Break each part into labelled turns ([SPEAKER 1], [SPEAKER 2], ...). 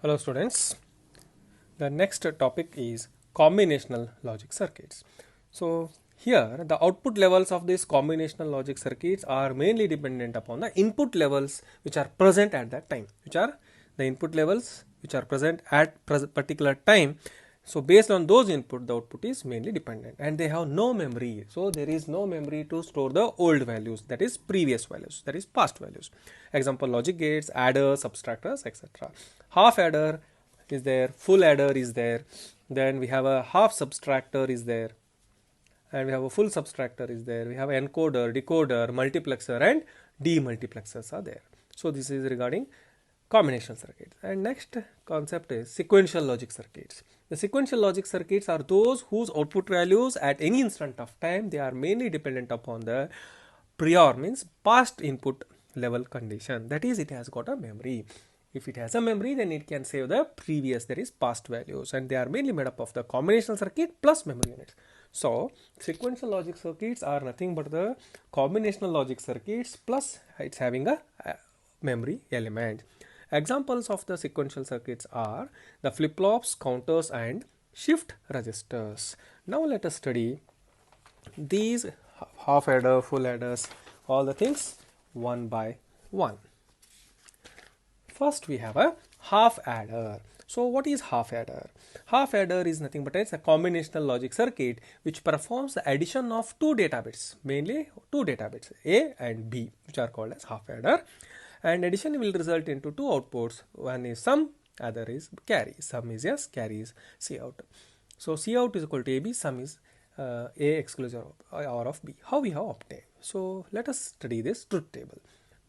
[SPEAKER 1] Hello students, the next topic is combinational logic circuits. So here the output levels of these combinational logic circuits are mainly dependent upon the input levels which are present at that time, which are the input levels which are present at particular time. So based on those input, the output is mainly dependent, and they have no memory. So there is no memory to store the old values, that is previous values, that is past values. Example, logic gates, adders, subtractors, etc. Half adder is there, full adder is there, then we have a half subtractor is there, and we have a full subtractor is there, we have encoder, decoder, multiplexer, and demultiplexers are there. So this is regarding combinational circuits. And next concept is sequential logic circuits. The sequential logic circuits are those whose output values at any instant of time, they are mainly dependent upon the prior, means past input level condition, that is it has got a memory. If it has a memory, then it can save the previous, that is past values, and they are mainly made up of the combinational circuit plus memory units. So sequential logic circuits are nothing but the combinational logic circuits plus it's having a memory element. Examples of the sequential circuits are the flip-flops, counters, and shift registers. Now let us study these half adder, full adders, all the things one by one. First we have a half adder. So what is half adder? Half adder is nothing but it's a combinational logic circuit which performs the addition of two data bits, mainly two data bits A and B, which are called as half adder, and addition will result into two outputs. One is sum, other is carry. Sum is yes, carry is C out. So C out is equal to AB, sum is A exclusive or of B. How we have obtained? So let us study this truth table.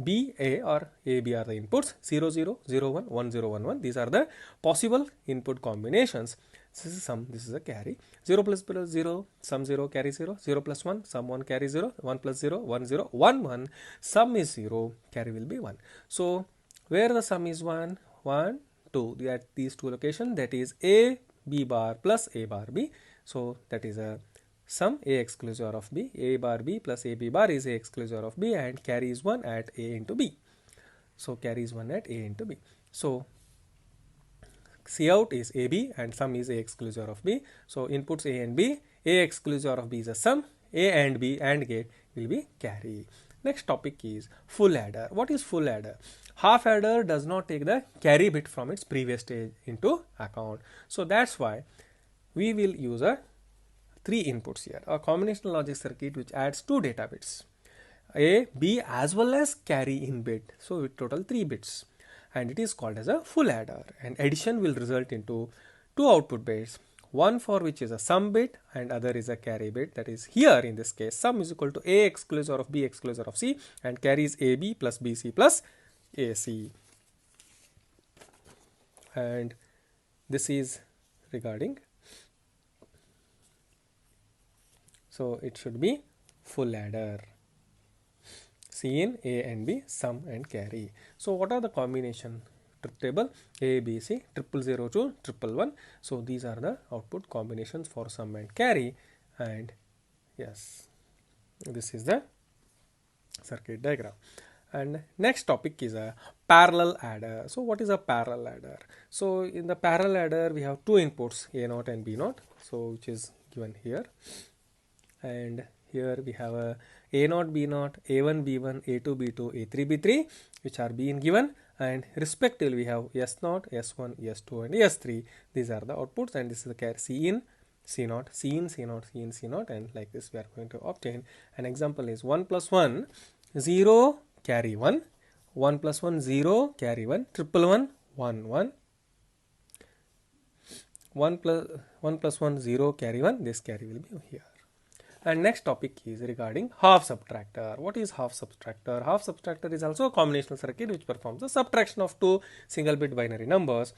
[SPEAKER 1] B, A or A, B are the inputs, 0, 0, 0, 1, 1, 0, 1, 1. These are the possible input combinations. This is sum, this is a carry. 0 plus 0, sum 0, carry 0, 0 plus 1, sum 1, carry 0, 1 plus 0, 1, 0, 1, 1, sum is 0, carry will be 1. So where the sum is 1, 1, 2, at these two locations, that is A, B bar plus A bar B. So that is a sum A exclusive of B, A bar B plus AB bar is A exclusive of B, and carry is 1 at A into B. So carry is 1 at A into B. So C out is AB and sum is A exclusive of B. So inputs A and B, A exclusive of B is a sum, A and B and gate will be carry. Next topic is full adder. What is full adder? Half adder does not take the carry bit from its previous stage into account. So that's why we will use a three inputs here, a combinational logic circuit which adds two data bits, A, B as well as carry in bit. So with total 3 bits, and it is called as a full adder, and addition will result into two output bits, one for which is a sum bit and other is a carry bit. That is here in this case sum is equal to A exclusive of B exclusive of C, and carry is AB plus BC plus AC. And this is regarding, so it should be full adder. C in A and B, sum and carry. So what are the combination? Truth table A, B, C, 000 to 111. So these are the output combinations for sum and carry. And yes, this is the circuit diagram. And next topic is a parallel adder. So what is a parallel adder? So in the parallel adder we have two inputs, A0 and B0, so which is given here. And here we have a A0, B0, A1, B1, A2, B2, A3, B3, which are being given, and respectively we have S0, S1, S2, and S3. These are the outputs, and this is the carry C in, C0, C in, C0, C in, C0, and like this we are going to obtain. An example is 1 plus 1, 0, carry 1, 1 plus 1, 0, carry 1, 111, 1, 1. 1 plus 1, 0, carry 1, this carry will be here. And next topic is regarding half subtractor. What is half subtractor? Half subtractor is also a combinational circuit which performs the subtraction of two single bit binary numbers,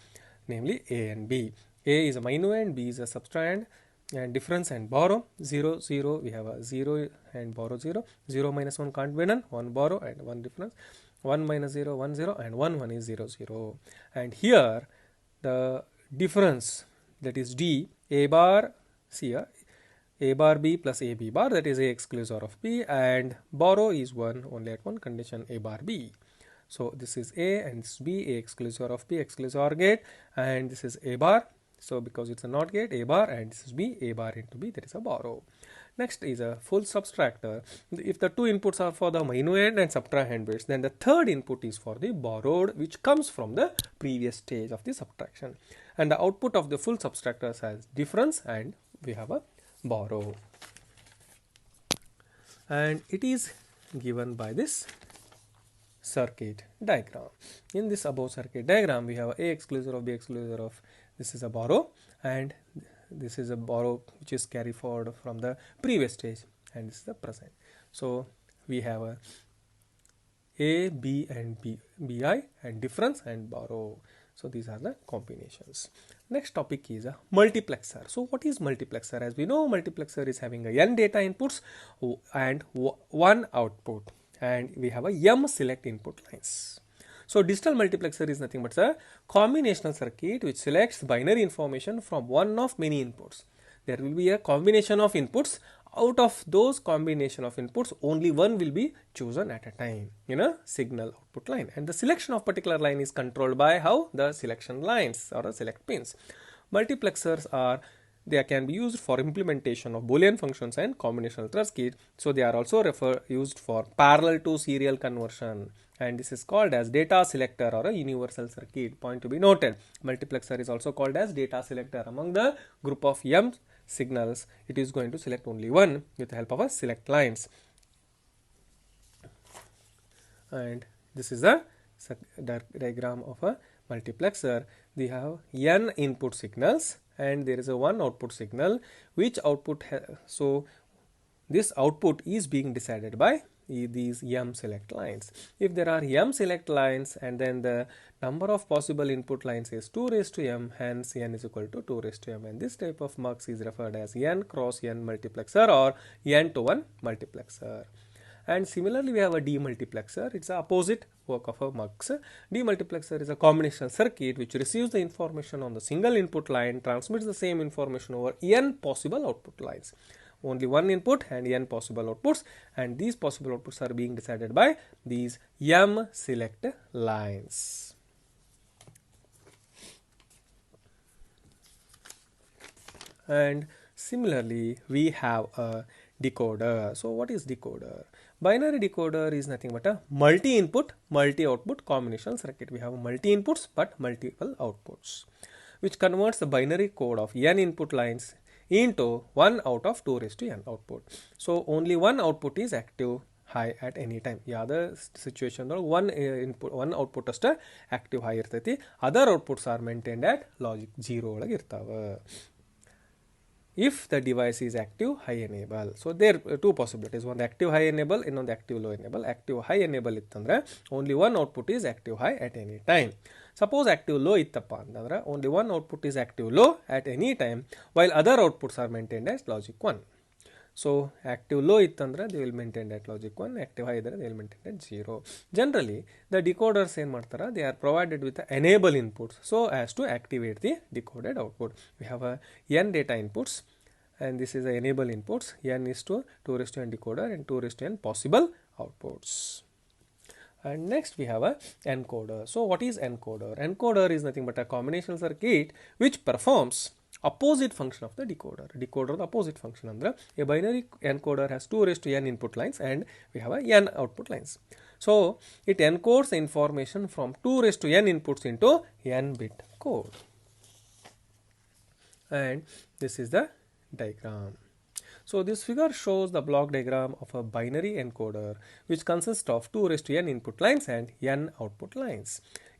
[SPEAKER 1] namely A and B. A is a minuend, B is a subtrahend, and difference and borrow. 0, 0, we have a 0 and borrow 0. 0 minus 1 can't be done, 1 borrow and 1 difference. 1 minus 0, 1, 0, and 1, 1 is 0, 0. And here the difference, that is D, A bar, see here, A bar B plus A B bar, that is A exclusive of B, and borrow is 1 only at one condition, A bar B. So this is A and this is B, A exclusive of B exclusive OR gate, and this is A bar. So because it's a NOT gate, A bar, and this is B, A bar into B, that is a borrow. Next is a full subtractor. If the two inputs are for the minuend and subtrahend bits, then the third input is for the borrowed, which comes from the previous stage of the subtraction. And the output of the full subtractor has difference, and we have a borrow. And it is given by this circuit diagram. In this above circuit diagram, we have A exclusive of B exclusive of, this is a borrow, and this is a borrow which is carried forward from the previous stage, and this is the present. So we have A, B and B, BI and difference and borrow. So these are the combinations. Next topic is a multiplexer. So what is multiplexer? As we know, multiplexer is having a n data inputs and one output, and we have a m select input lines. So digital multiplexer is nothing but a combinational circuit which selects binary information from one of many inputs. There will be a combination of inputs. Out of those combination of inputs, only one will be chosen at a time in a signal output line. And the selection of particular line is controlled by how? The selection lines or the select pins. Multiplexers are, they can be used for implementation of Boolean functions and combinational circuit. So they are also used for parallel to serial conversion. And this is called as data selector or a universal circuit. Point to be noted. Multiplexer is also called as data selector. Among the group of m signals, it is going to select only one with the help of a select lines. And this is a diagram of a multiplexer. We have n input signals and there is a one output signal, which output so this output is being decided by these m select lines. If there are m select lines and then the number of possible input lines is 2 raised to m, hence n is equal to 2 raised to m, and this type of mux is referred as n cross n multiplexer or n to 1 multiplexer. And similarly, we have a demultiplexer. It's the opposite work of a mux. Demultiplexer is a combinational circuit which receives the information on the single input line, transmits the same information over n possible output lines. Only one input and n possible outputs, and these possible outputs are being decided by these m select lines. And similarly, we have a decoder. So what is decoder? Binary decoder is nothing but a multi-input, multi-output combinational circuit. We have multi-inputs but multiple outputs, which converts the binary code of n input lines into 1 out of 2 raised to n output. So only one output is active high at any time. Other situation one input, one output is active high irtati. Other outputs are maintained at logic 0 olag irtava. If the device is active high enable. So there are two possibilities. One active high enable, ಇನ್ನೊಂದು active low enable. Active high enable ಇತ್ತಂದ್ರೆ only one output is active high at any time. Suppose active low ಇತ್ತಪ್ಪ ಅಂತಂದ್ರೆ only one output is active low at any time while other outputs are maintained as logic 1. So active low ittandre they will maintain at logic 1, active high idare they will maintain at 0. Generally the decoders ಏನು ಮಾಡ್ತಾರ, they are provided with the enable inputs so as to activate the decoded output. We have a n data inputs and this is the enable inputs. N is to 2 raised to n decoder and 2 raised to n possible outputs. And next we have a encoder. So what is encoder? Encoder is nothing but a combinational circuit which performs opposite function of the decoder. Decoder the opposite function andre a binary encoder has 2 raised to n input lines and we have a n output lines. So it encodes the information from 2 raised to n inputs into n bit code. And this is the diagram. So this figure shows the block diagram of a binary encoder which consists of 2 raised to n input lines and n output lines.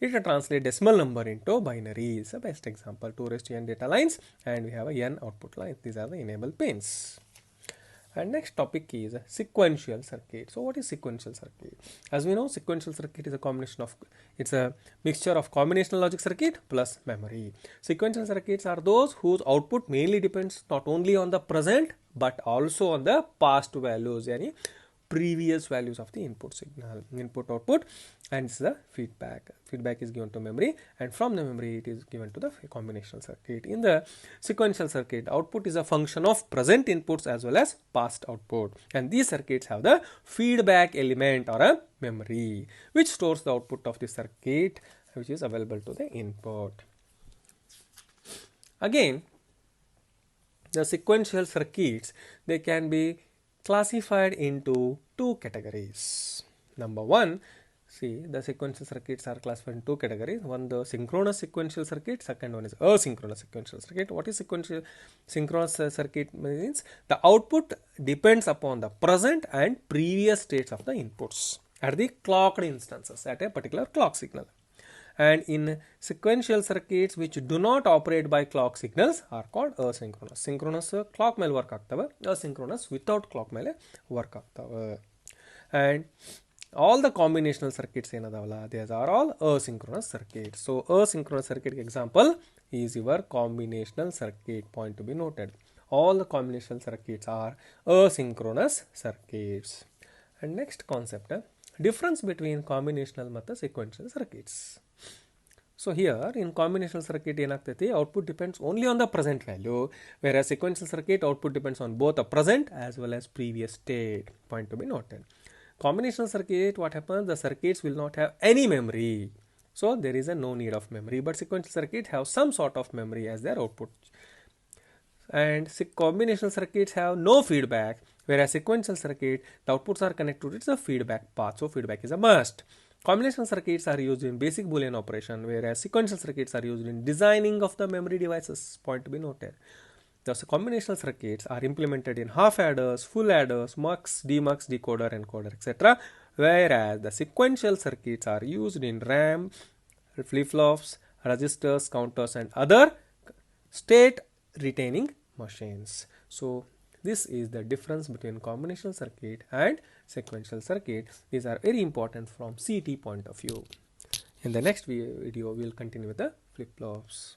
[SPEAKER 1] It will translate decimal number into binary. Is the best example. 2 raised to n data lines and we have a n output lines. These are the enable pins. And next topic is sequential circuit. So what is sequential circuit? As we know, sequential circuit is a combination of, it's a mixture of combinational logic circuit plus memory. Sequential circuits are those whose output mainly depends not only on the present but also on the past values. Yani previous values of the input signal, input output, and this is the feedback. Feedback is given to memory, and from the memory it is given to the combinational circuit. In the sequential circuit, output is a function of present inputs as well as past output, and these circuits have the feedback element or a memory which stores the output of the circuit which is available to the input. Again, the sequential circuits, they can be classified into two categories. Number one, see, the sequential circuits are classified in two categories. One, the synchronous sequential circuit. Second one is asynchronous sequential circuit. What is sequential? Synchronous circuit means the output depends upon the present and previous states of the inputs at the clocked instances at a particular clock signal. And in sequential circuits which do not operate by clock signals are called asynchronous. Synchronous clock ಮೇಲೆ work ಆಗ್ತವೆ, asynchronous without clock ಮೇಲೆ work ಆಗ್ತವೆ. And all the combinational circuits ಏನದಾವಲ್ಲ, these are all asynchronous circuits. So asynchronous circuit example is your combinational circuit, point to be noted. All the combinational circuits are asynchronous circuits. And next concept, difference between combinational ಮತ್ತು sequential circuits. So here in combinational circuit ಏನಾಗ್ತೈತಿ, output depends only on the present value, whereas sequential circuit output depends on both the present as well as previous state, point to be noted. Combinational circuit, what happens, the circuits will not have any memory, so there is no need of memory, but sequential circuit have some sort of memory as their output. And combinational circuits have no feedback, whereas sequential circuit, the outputs are connected to the feedback path, so feedback is a must. Combinational circuits are used in basic Boolean operation, whereas sequential circuits are used in designing of the memory devices, point to be noted. Thus, combinational circuits are implemented in half adders, full adders, mux, demux, decoder, encoder, etc., whereas the sequential circuits are used in RAM, flip-flops, registers, counters, and other state retaining machines. So this is the difference between combinational circuit and sequential circuit. These are very important from CT point of view. In the next video, we will continue with the flip-flops.